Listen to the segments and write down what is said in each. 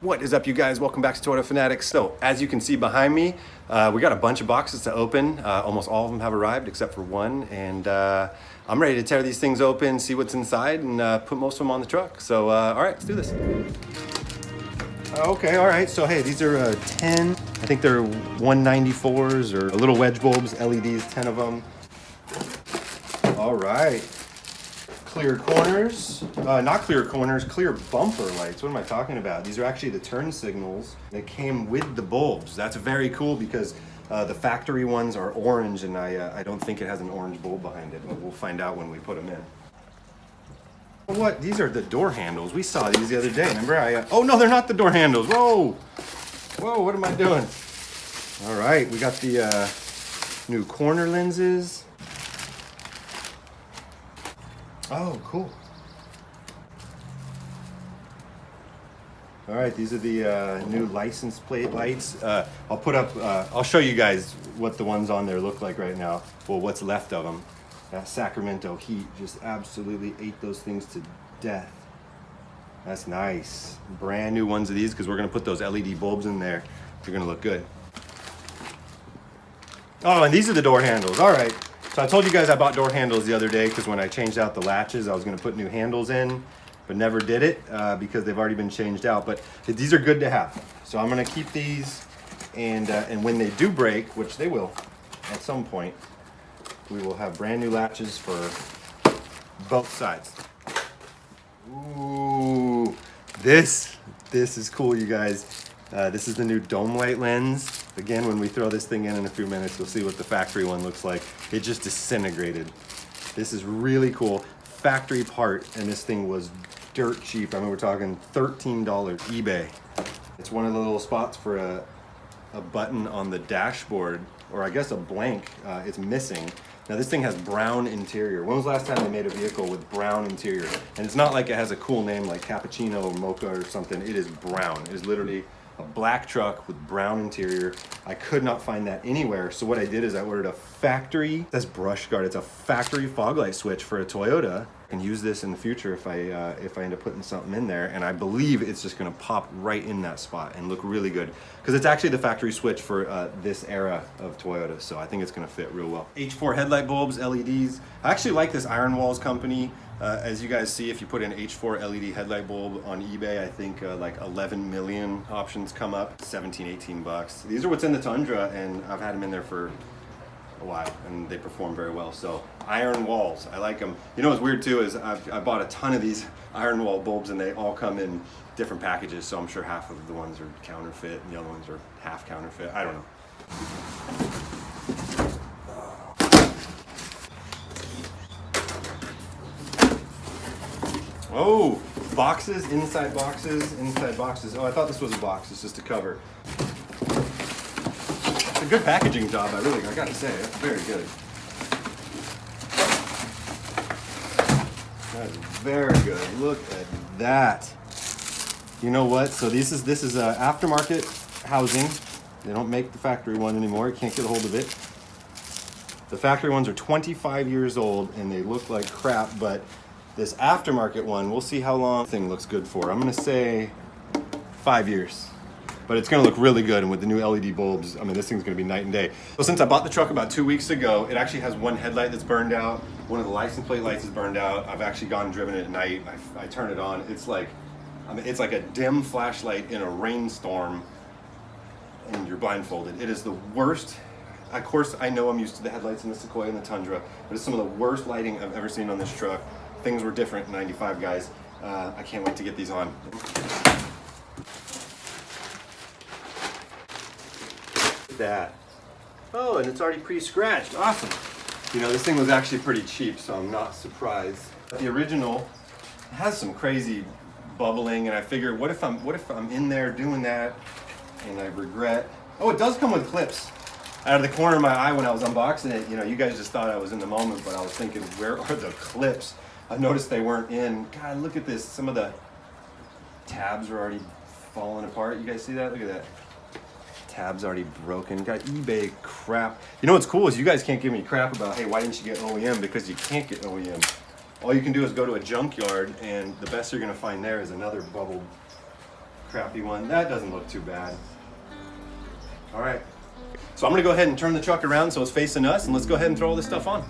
What is up, you guys? Welcome back to Toyota Fanatics. So as you can see behind me, we got a bunch of boxes to open. Almost all of them have arrived except for one, and I'm ready to tear these things open, see what's inside, and put most of them on the truck. So all right, let's do this. Okay, all right, so hey, these are 10, I think they're 194s or little wedge bulbs, LEDs, 10 of them. All right. Clear corners, not clear corners, clear bumper lights. What am I talking about? These are actually the turn signals that came with the bulbs. That's very cool because the factory ones are orange, and I don't think it has an orange bulb behind it, but we'll find out when we put them in. What? These are the door handles. We saw these the other day. Remember? Oh no, they're not the door handles. Whoa! Whoa, what am I doing? All right, we got the new corner lenses. Oh, cool. All right, these are the new license plate lights. I'll show you guys what the ones on there look like right now. Well, what's left of them. That Sacramento heat just absolutely ate those things to death. That's nice. Brand new ones of these because we're gonna put those LED bulbs in there. They're gonna look good. Oh, and these are the door handles, all right. So I told you guys I bought door handles the other day because when I changed out the latches, I was going to put new handles in, but never did it because they've already been changed out. But these are good to have. So I'm going to keep these, and when they do break, which they will at some point, we will have brand new latches for both sides. Ooh, this is cool, you guys. This is the new dome light lens. Again, when we throw this thing in a few minutes, you'll see what the factory one looks like. It just disintegrated. This is really cool. Factory part, and this thing was dirt cheap. I mean, we're talking $13 eBay. It's one of the little spots for a button on the dashboard, or I guess a blank. It's missing. Now this thing has brown interior. When was the last time they made a vehicle with brown interior? And it's not like it has a cool name like cappuccino or mocha or something. It is brown. It is literally a black truck with brown interior. I could not find that anywhere. So what I did is I ordered a factory, that's brush guard. It's a factory fog light switch for a Toyota. I can use this in the future if I end up putting something in there. And I believe it's just gonna pop right in that spot and look really good. Because it's actually the factory switch for this era of Toyota. So I think it's gonna fit real well. H4 headlight bulbs, LEDs. I actually like this Iron Walls company. As you guys see, if you put in H4 LED headlight bulb on eBay, I think like 11 million options come up, 17, 18 bucks. These are what's in the Tundra, and I've had them in there for a while, and they perform very well. So Iron Walls, I like them. You know what's weird too is I bought a ton of these Iron Wall bulbs, and they all come in different packages, so I'm sure half of the ones are counterfeit, and the other ones are half counterfeit. I don't know. Oh, boxes, inside boxes, inside boxes. Oh, I thought this was a box. It's just a cover. It's a good packaging job, I gotta say. It's very good. That is very good. Look at that. You know what? So this is aftermarket housing. They don't make the factory one anymore. You can't get a hold of it. The factory ones are 25 years old, and they look like crap, but this aftermarket one, we'll see how long the thing looks good for. I'm gonna say 5 years, but it's gonna look really good. And with the new LED bulbs, I mean, this thing's gonna be night and day. So since I bought the truck about 2 weeks ago, it actually has one headlight that's burned out. One of the license plate lights is burned out. I've actually gone and driven it at night. I turn it on. It's like a dim flashlight in a rainstorm, and you're blindfolded. It is the worst. Of course, I know I'm used to the headlights in the Sequoia and the Tundra, but it's some of the worst lighting I've ever seen on this truck. Things were different in 95, guys. I can't wait to get these on. Look at that. Oh, and it's already pre-scratched. Awesome. You know, this thing was actually pretty cheap, so I'm not surprised. The original has some crazy bubbling, and I figure, what if I'm in there doing that and I regret? Oh, it does come with clips. Out of the corner of my eye when I was unboxing it, you know, you guys just thought I was in the moment, but I was thinking, where are the clips? I noticed they weren't in. God, look at this. Some of the tabs are already falling apart. You guys see that? Look at that. Tabs already broken. Got eBay crap. You know what's cool is you guys can't give me crap about, hey, why didn't you get OEM? Because you can't get OEM. All you can do is go to a junkyard, and the best you're going to find there is another bubbled crappy one. That doesn't look too bad. All right. So I'm gonna go ahead and turn the truck around so it's facing us, and let's go ahead and throw all this stuff on.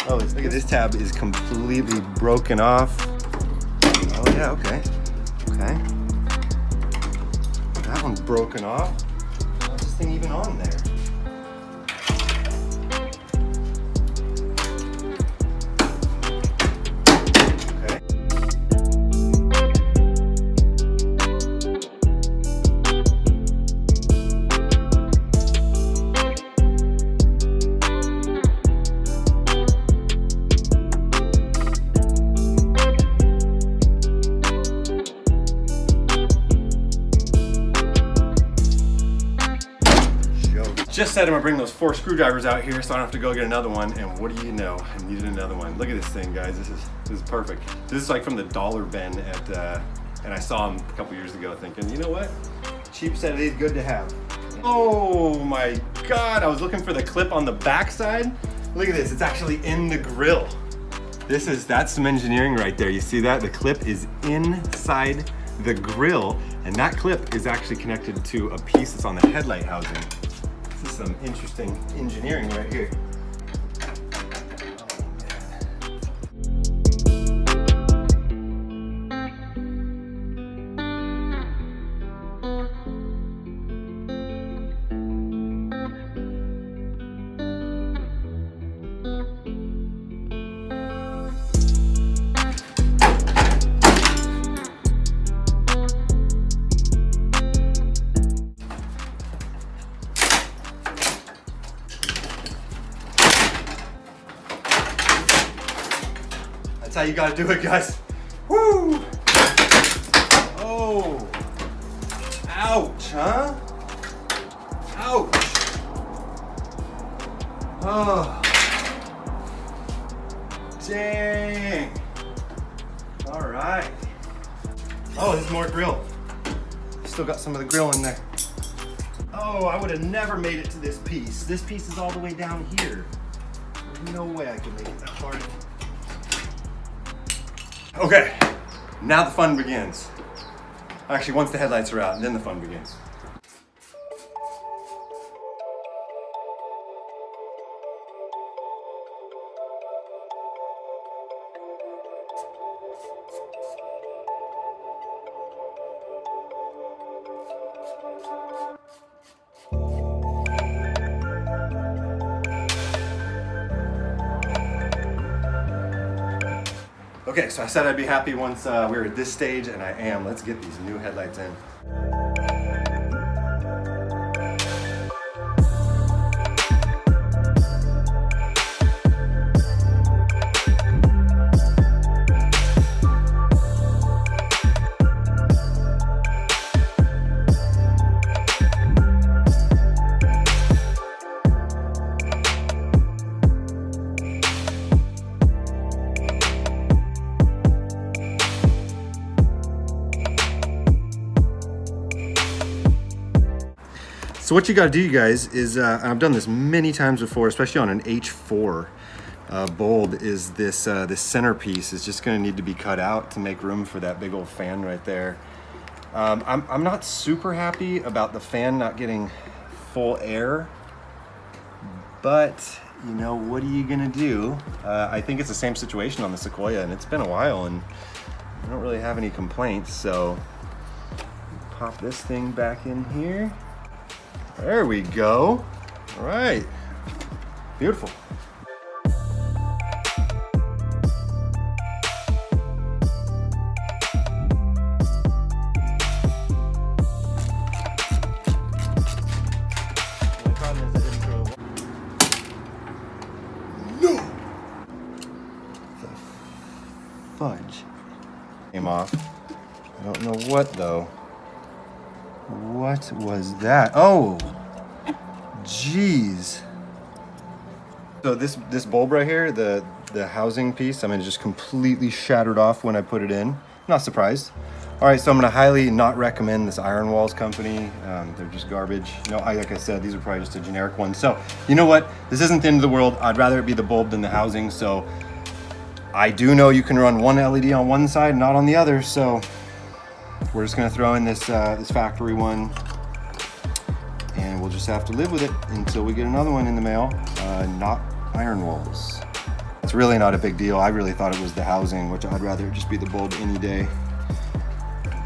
Oh, look at this tab is completely broken off. Oh yeah, okay. Okay. That one's broken off. How's this thing even on there? Just said I'm gonna bring those 4 screwdrivers out here so I don't have to go get another one, and what do you know? I needed another one. Look at this thing, guys. This is perfect. This is like from the dollar bin at, and I saw them a couple years ago thinking, you know what? Cheap set of these, good to have. Oh my God, I was looking for the clip on the back side. Look at this, it's actually in the grill. That's some engineering right there. You see that? The clip is inside the grill, and that clip is actually connected to a piece that's on the headlight housing. This is some interesting engineering right here. That's how you gotta do it, guys. Woo! Oh! Ouch, huh? Ouch! Oh! Dang! All right. Oh, there's more grill. Still got some of the grill in there. Oh, I would have never made it to this piece. This piece is all the way down here. There's no way I could make it that far. Okay, now the fun begins. Actually, once the headlights are out, then the fun begins. Okay, so I said I'd be happy once we were at this stage, and I am. Let's get these new headlights in. So what you gotta do, you guys, is, and I've done this many times before, especially on an H4 bulb, is this centerpiece is just gonna need to be cut out to make room for that big old fan right there. I'm not super happy about the fan not getting full air, but you know, what are you gonna do? I think it's the same situation on the Sequoia, and it's been a while, and I don't really have any complaints, so pop this thing back in here. There we go. All right, beautiful. No! The fudge came off. I don't know what though. What was that? Oh, geez. So this bulb right here, the housing piece, I mean, it just completely shattered off when I put it in. Not surprised. All right, so I'm gonna highly not recommend this Iron Walls company. They're just garbage. You know, like I said, these are probably just a generic one. So you know what? This isn't the end of the world. I'd rather it be the bulb than the housing. So I do know you can run one LED on one side, not on the other, so we're just gonna throw in this this factory one, and we'll just have to live with it until we get another one in the mail. Not iron walls. It's really not a big deal. I really thought it was the housing, which I'd rather just be the bulb any day.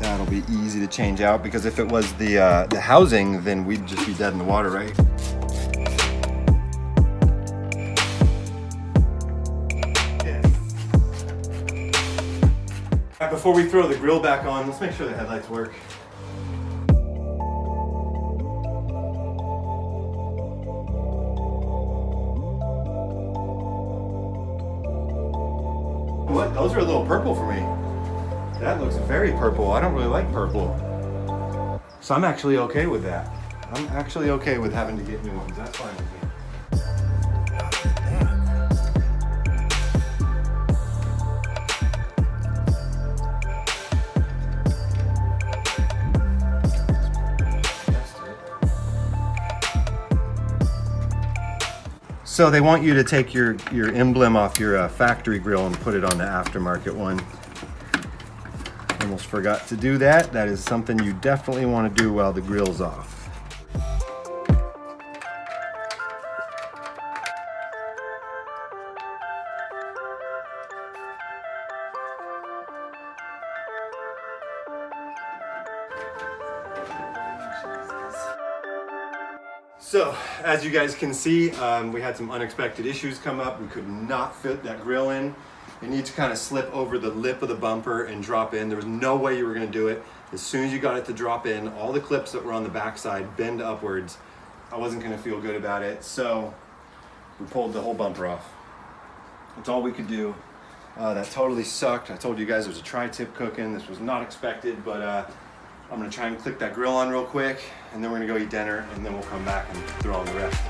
That'll be easy to change out, because if it was the housing, then we'd just be dead in the water, right? Before we throw the grill back on, let's make sure the headlights work. What? Those are a little purple for me. That looks very purple. I don't really like purple. So I'm actually okay with that. I'm actually okay with having to get new ones. That's fine with me. So they want you to take your emblem off your factory grill and put it on the aftermarket one. Almost forgot to do that. That is something you definitely want to do while the grill's off. So, as you guys can see, we had some unexpected issues come up. We could not fit that grill in. You need to kind of slip over the lip of the bumper and drop in. There was no way you were going to do it. As soon as you got it to drop in, all the clips that were on the backside bend upwards. I wasn't going to feel good about it, so we pulled the whole bumper off. That's all we could do. That totally sucked. I told you guys there was a tri-tip cooking. This was not expected, but I'm gonna try and click that grill on real quick, and then we're gonna go eat dinner, and then we'll come back and throw on the rest.